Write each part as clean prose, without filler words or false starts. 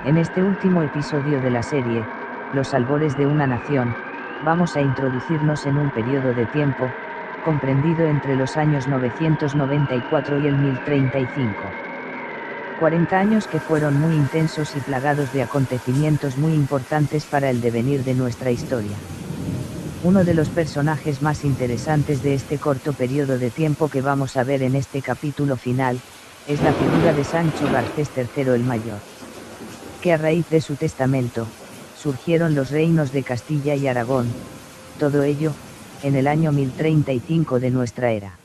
En este último episodio de la serie, Los albores de una nación, vamos a introducirnos en un periodo de tiempo, comprendido entre los años 994 y el 1035. 40 años que fueron muy intensos y plagados de acontecimientos muy importantes para el devenir de nuestra historia. Uno de los personajes más interesantes de este corto periodo de tiempo que vamos a ver en este capítulo final, es la figura de Sancho Garcés III el Mayor. Que a raíz de su testamento, surgieron los reinos de Castilla y Aragón, todo ello, en el año 1035 de nuestra era.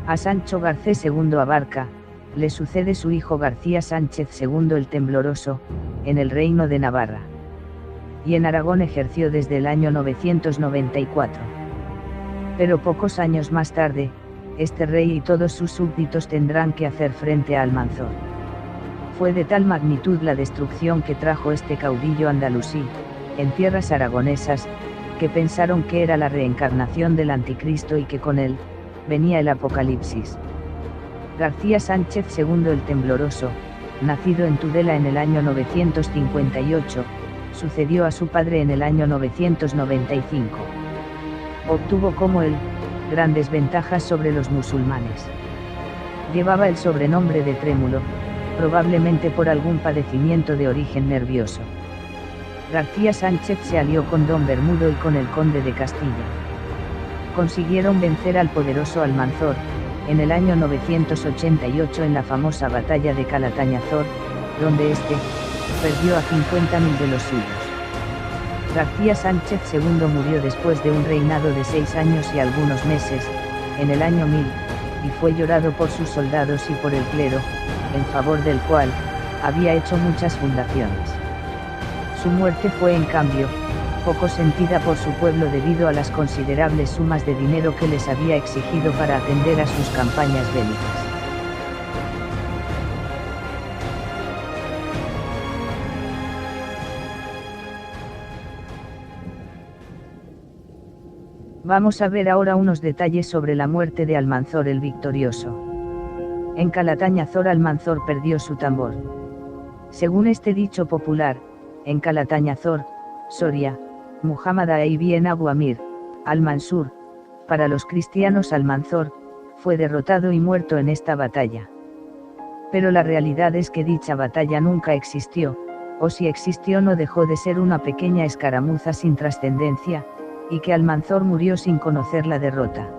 A Sancho Garcés II Abarca, le sucede su hijo García Sánchez II el Tembloroso, en el reino de Navarra. Y en Aragón ejerció desde el año 994. Pero pocos años más tarde, este rey y todos sus súbditos tendrán que hacer frente a Almanzor. Fue de tal magnitud la destrucción que trajo este caudillo andalusí, en tierras aragonesas, que pensaron que era la reencarnación del anticristo y que con él, venía el apocalipsis. García Sánchez II el Tembloroso, nacido en Tudela en el año 958, sucedió a su padre en el año 995. Obtuvo como él, grandes ventajas sobre los musulmanes. Llevaba el sobrenombre de Trémulo, probablemente por algún padecimiento de origen nervioso. García Sánchez se alió con Don Bermudo y con el conde de Castilla. Consiguieron vencer al poderoso Almanzor, en el año 988 en la famosa batalla de Calatañazor, donde este, perdió a 50.000 de los suyos. García Sánchez II murió después de un reinado de 6 años y algunos meses, en el año 1000, y fue llorado por sus soldados y por el clero, en favor del cual, había hecho muchas fundaciones. Su muerte fue en cambio, poco sentida por su pueblo debido a las considerables sumas de dinero que les había exigido para atender a sus campañas bélicas. Vamos a ver ahora unos detalles sobre la muerte de Almanzor el Victorioso. En Calatañazor Almanzor perdió su tambor. Según este dicho popular, en Calatañazor, Soria, Muhammad ibn Abu Amir, al-Mansur, para los cristianos Almanzor, fue derrotado y muerto en esta batalla. Pero la realidad es que dicha batalla nunca existió, o si existió no dejó de ser una pequeña escaramuza sin trascendencia, y que Almanzor murió sin conocer la derrota.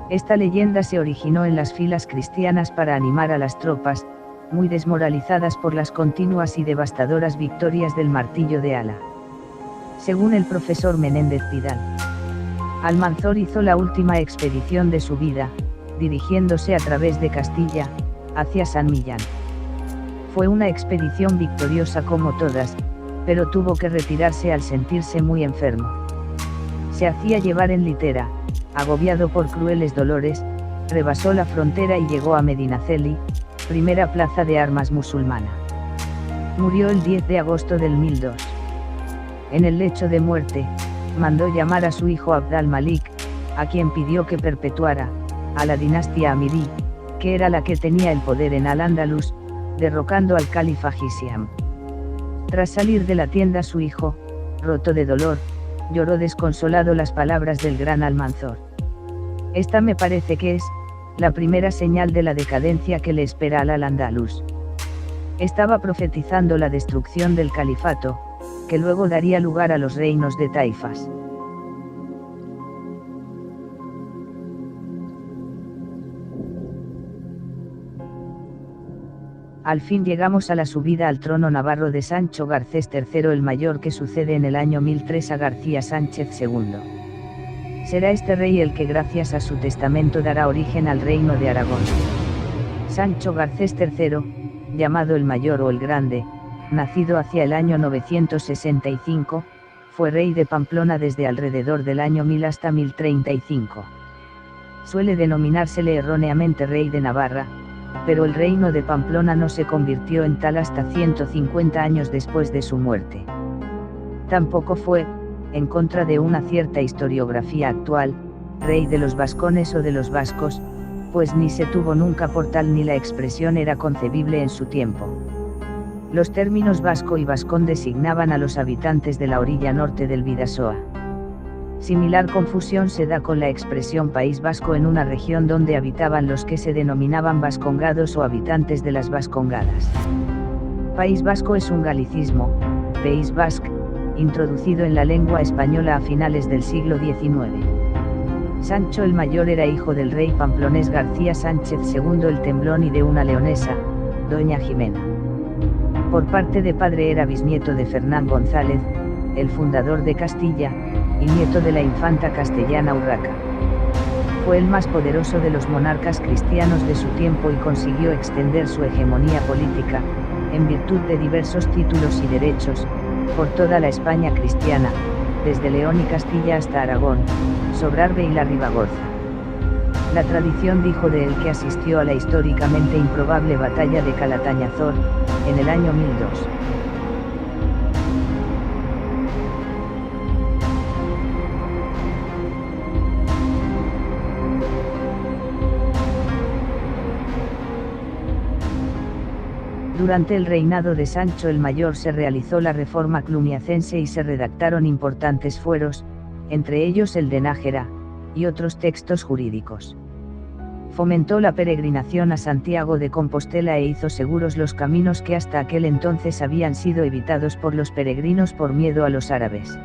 Esta leyenda se originó en las filas cristianas para animar a las tropas, muy desmoralizadas por las continuas y devastadoras victorias del martillo de Ala. Según el profesor Menéndez Pidal, Almanzor hizo la última expedición de su vida, dirigiéndose a través de Castilla, hacia San Millán. Fue una expedición victoriosa como todas, pero tuvo que retirarse al sentirse muy enfermo. Se hacía llevar en litera, agobiado por crueles dolores, rebasó la frontera y llegó a Medinaceli, primera plaza de armas musulmana. Murió el 10 de agosto del 1002. En el lecho de muerte, mandó llamar a su hijo Abd al-Malik, a quien pidió que perpetuara, a la dinastía amirí, que era la que tenía el poder en Al-Ándalus, derrocando al califa Hisham. Tras salir de la tienda su hijo, roto de dolor, lloró desconsolado las palabras del gran Almanzor. Esta me parece que es, la primera señal de la decadencia que le espera al Al-Ándalus. Estaba profetizando la destrucción del califato, que luego daría lugar a los reinos de taifas. Al fin llegamos a la subida al trono navarro de Sancho Garcés III el Mayor que sucede en el año 1003 a García Sánchez II. Será este rey el que gracias a su testamento dará origen al reino de Aragón. Sancho Garcés III, llamado el Mayor o el Grande, nacido hacia el año 965, fue rey de Pamplona desde alrededor del año 1000 hasta 1035. Suele denominársele erróneamente rey de Navarra, pero el reino de Pamplona no se convirtió en tal hasta 150 años después de su muerte. Tampoco fue, en contra de una cierta historiografía actual, rey de los vascones o de los vascos, pues ni se tuvo nunca por tal ni la expresión era concebible en su tiempo. Los términos vasco y vascón designaban a los habitantes de la orilla norte del Bidasoa. Similar confusión se da con la expresión País Vasco en una región donde habitaban los que se denominaban vascongados o habitantes de las vascongadas. País Vasco es un galicismo, Pays Basque, introducido en la lengua española a finales del siglo XIX. Sancho el Mayor era hijo del rey pamplonés García Sánchez II el Temblón y de una leonesa, doña Jimena. Por parte de padre era bisnieto de Fernán González, el fundador de Castilla, y nieto de la infanta castellana Urraca. Fue el más poderoso de los monarcas cristianos de su tiempo y consiguió extender su hegemonía política, en virtud de diversos títulos y derechos, por toda la España cristiana, desde León y Castilla hasta Aragón, Sobrarbe y la Ribagorza. La tradición dijo de él que asistió a la históricamente improbable batalla de Calatañazor, en el año 1002. Durante el reinado de Sancho el Mayor se realizó la reforma cluniacense y se redactaron importantes fueros, entre ellos el de Nájera, y otros textos jurídicos. Fomentó la peregrinación a Santiago de Compostela e hizo seguros los caminos que hasta aquel entonces habían sido evitados por los peregrinos por miedo a los árabes.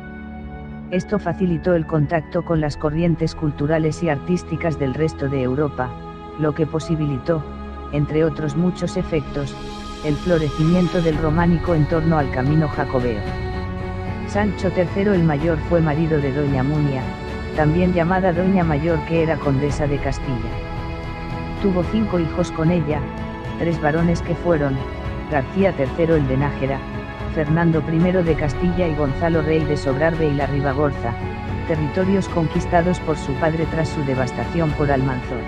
Esto facilitó el contacto con las corrientes culturales y artísticas del resto de Europa, lo que posibilitó, entre otros muchos efectos, el florecimiento del románico en torno al camino jacobeo. Sancho III el Mayor fue marido de doña Munia, también llamada doña Mayor, que era condesa de Castilla. Tuvo 5 hijos con ella, 3 varones que fueron, García III el de Nájera, Fernando I de Castilla y Gonzalo rey de Sobrarbe y la Ribagorza, territorios conquistados por su padre tras su devastación por Almanzor.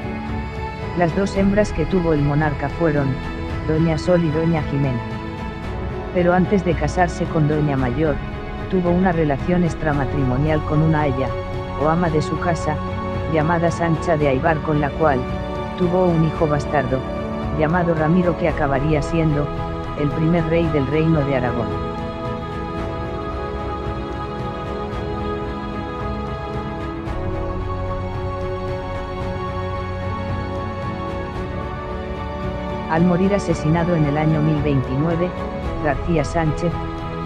Las 2 hembras que tuvo el monarca fueron, doña Sol y doña Jimena. Pero antes de casarse con doña Mayor, tuvo una relación extramatrimonial con una aya, o ama de su casa, llamada Sancha de Aybar, con la cual tuvo un hijo bastardo, llamado Ramiro, que acabaría siendo el primer rey del reino de Aragón. Al morir asesinado en el año 1029, García Sánchez,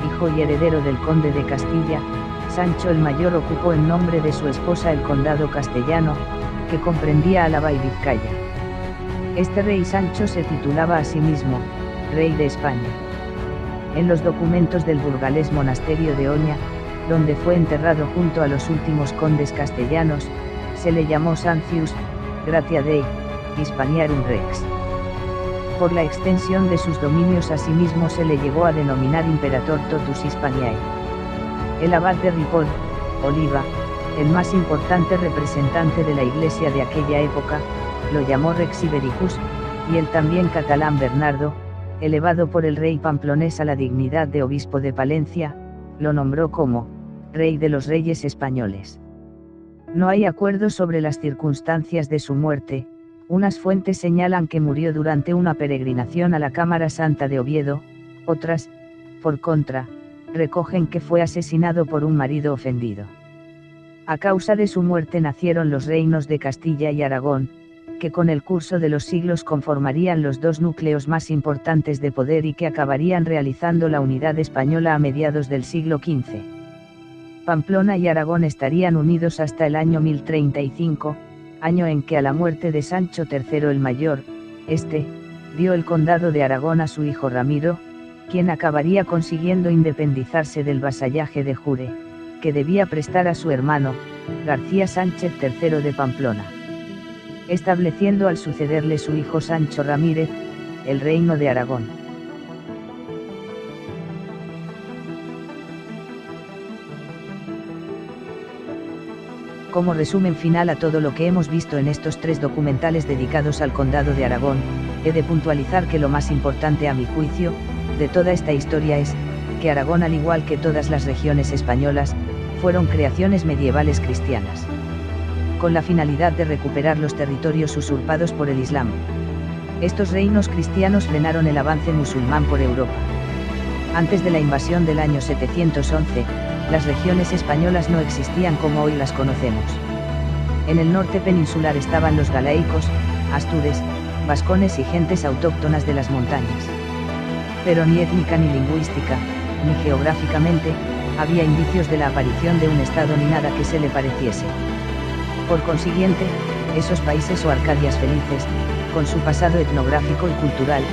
hijo y heredero del conde de Castilla, Sancho el Mayor ocupó en nombre de su esposa el condado castellano, que comprendía Álava y Vizcaya. Este rey Sancho se titulaba a sí mismo, rey de España. En los documentos del burgalés monasterio de Oña, donde fue enterrado junto a los últimos condes castellanos, se le llamó Sancius, gratia Dei, Hispaniarum Rex. Por la extensión de sus dominios asimismo se le llegó a denominar Imperator Totus Hispaniae. El abad de Ripoll, Oliva, el más importante representante de la Iglesia de aquella época, lo llamó Rex Ibericus, y el también catalán Bernardo, elevado por el rey pamplonés a la dignidad de obispo de Palencia, lo nombró como rey de los reyes españoles. No hay acuerdo sobre las circunstancias de su muerte. Unas fuentes señalan que murió durante una peregrinación a la Cámara Santa de Oviedo, otras, por contra, recogen que fue asesinado por un marido ofendido. A causa de su muerte nacieron los reinos de Castilla y Aragón, que con el curso de los siglos conformarían los 2 núcleos más importantes de poder y que acabarían realizando la unidad española a mediados del siglo XV. Pamplona y Aragón estarían unidos hasta el año 1035, año en que a la muerte de Sancho III el Mayor, dio el condado de Aragón a su hijo Ramiro, quien acabaría consiguiendo independizarse del vasallaje de Jure, que debía prestar a su hermano, García Sánchez III de Pamplona, estableciendo al sucederle su hijo Sancho Ramírez, el reino de Aragón. Como resumen final a todo lo que hemos visto en estos 3 documentales dedicados al Condado de Aragón, he de puntualizar que lo más importante a mi juicio, de toda esta historia es, que Aragón al igual que todas las regiones españolas, fueron creaciones medievales cristianas. Con la finalidad de recuperar los territorios usurpados por el Islam. Estos reinos cristianos frenaron el avance musulmán por Europa. Antes de la invasión del año 711, las regiones españolas no existían como hoy las conocemos. En el norte peninsular estaban los galaicos, astures, vascones y gentes autóctonas de las montañas. Pero ni étnica ni lingüística, ni geográficamente, había indicios de la aparición de un estado ni nada que se le pareciese. Por consiguiente, esos países o Arcadias felices, con su pasado etnográfico y cultural,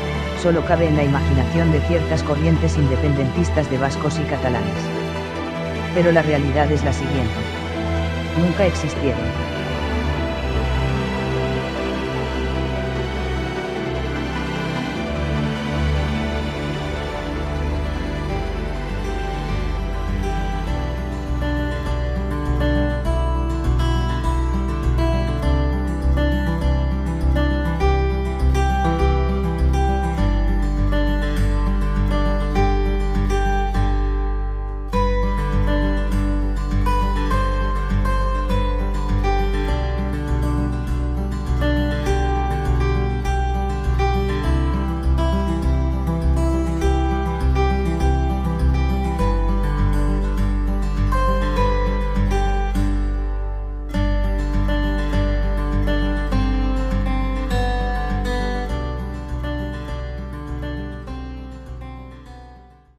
solo cabe en la imaginación de ciertas corrientes independentistas de vascos y catalanes. Pero la realidad es la siguiente. Nunca existieron.